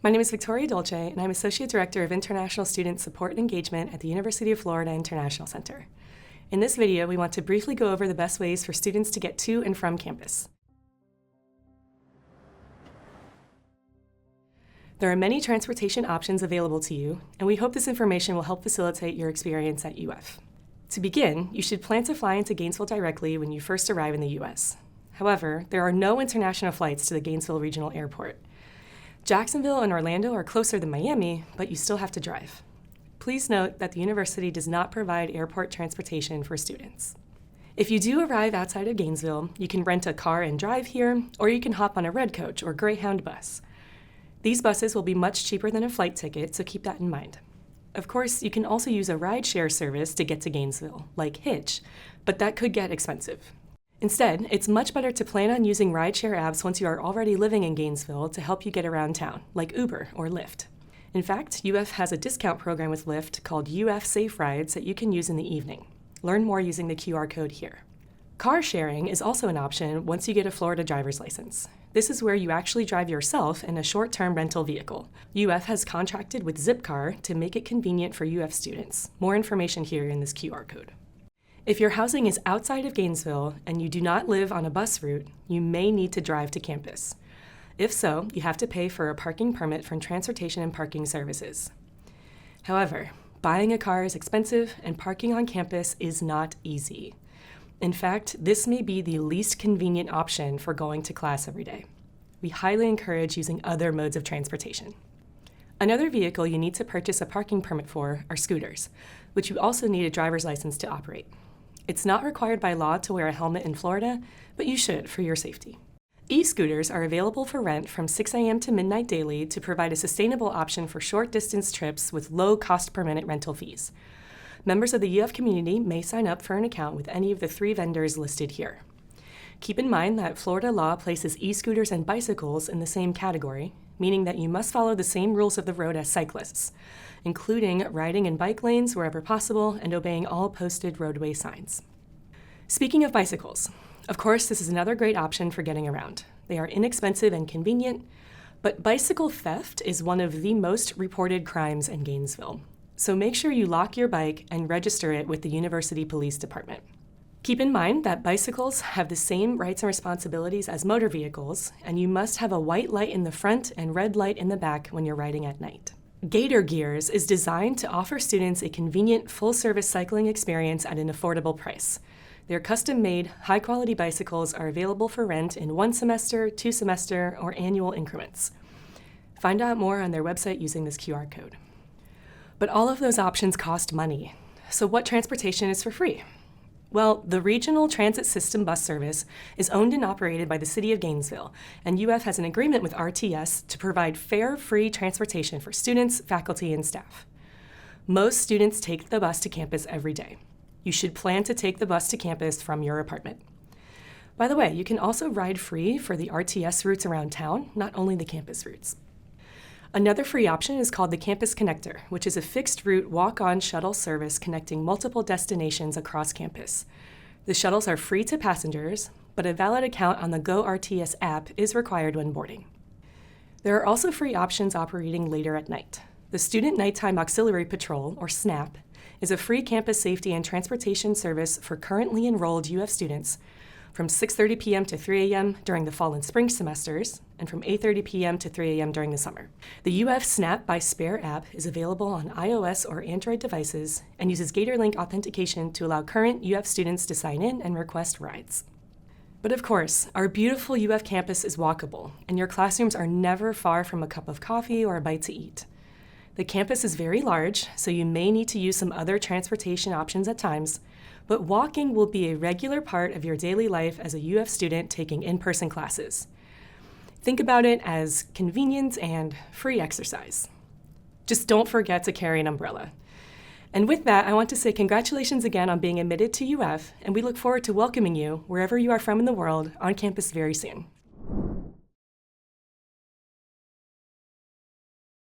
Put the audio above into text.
My name is Victoria Dolce, and I'm Associate Director of International Student Support and Engagement at the University of Florida International Center. In this video, we want to briefly go over the best ways for students to get to and from campus. There are many transportation options available to you, and we hope this information will help facilitate your experience at UF. To begin, you should plan to fly into Gainesville directly when you first arrive in the U.S. However, there are no international flights to the Gainesville Regional Airport. Jacksonville and Orlando are closer than Miami, but you still have to drive. Please note that the university does not provide airport transportation for students. If you do arrive outside of Gainesville, you can rent a car and drive here, or you can hop on a Red Coach or Greyhound bus. These buses will be much cheaper than a flight ticket, so keep that in mind. Of course, you can also use a rideshare service to get to Gainesville, like Hitch, but that could get expensive. Instead, it's much better to plan on using rideshare apps once you are already living in Gainesville to help you get around town, like Uber or LYFT. In fact, UF has a discount program with LYFT called UF Safe Rides that you can use in the evening. Learn more using the QR code here. Car sharing is also an option once you get a Florida driver's license. This is where you actually drive yourself in a short-term rental vehicle. UF has contracted with ZIPCAR to make it convenient for UF students. More information here in this QR code. If your housing is outside of Gainesville and you do not live on a bus route, you may need to drive to campus. If so, you have to pay for a parking permit from Transportation and Parking Services. However, buying a car is expensive and parking on campus is not easy. In fact, this may be the least convenient option for going to class every day. We highly encourage using other modes of transportation. Another vehicle you need to purchase a parking permit for are scooters, which you also need a driver's license to operate. It's not required by law to wear a helmet in Florida, but you should for your safety. E-scooters are available for rent from 6 a.m. to midnight daily to provide a sustainable option for short-distance trips with low cost-per-minute rental fees. Members of the UF community may sign up for an account with any of the 3 vendors listed here. Keep in mind that Florida law places e-scooters and bicycles in the same category, meaning that you must follow the same rules of the road as cyclists, including riding in bike lanes wherever possible and obeying all posted roadway signs. Speaking of bicycles, of course, this is another great option for getting around. They are inexpensive and convenient, but bicycle theft is one of the most reported crimes in Gainesville. So make sure you lock your bike and register it with the University Police Department. Keep in mind that bicycles have the same rights and responsibilities as motor vehicles, and you must have a white light in the front and red light in the back when you're riding at night. Gator Gears is designed to offer students a convenient, full-service cycling experience at an affordable price. Their custom-made, high-quality bicycles are available for rent in 1 semester, 2 semester, or annual increments. Find out more on their website using this QR code. But all of those options cost money. So what transportation is for free? Well, the Regional Transit System bus service is owned and operated by the City of Gainesville, and UF has an agreement with RTS to provide fare, free transportation for students, faculty, and staff. Most students take the bus to campus every day. You should plan to take the bus to campus from your apartment. By the way, you can also ride free for the RTS routes around town, not only the campus routes. Another free option is called the Campus Connector, which is a fixed-route walk-on shuttle service connecting multiple destinations across campus. The shuttles are free to passengers, but a valid account on the GoRTS app is required when boarding. There are also free options operating later at night. The Student Nighttime Auxiliary Patrol, or SNAP, is a free campus safety and transportation service for currently enrolled UF students from 6:30 p.m. to 3 a.m. during the fall and spring semesters, and from 8:30 p.m. to 3 a.m. during the summer. The UF Snap by Spare app is available on iOS or Android devices and uses GatorLink authentication to allow current UF students to sign in and request rides. But of course, our beautiful UF campus is walkable, and your classrooms are never far from a cup of coffee or a bite to eat. The campus is very large, so you may need to use some other transportation options at times, but walking will be a regular part of your daily life as a UF student taking in-person classes. Think about it as convenience and free exercise. Just don't forget to carry an umbrella. And with that, I want to say congratulations again on being admitted to UF, and we look forward to welcoming you, wherever you are from in the world, on campus very soon.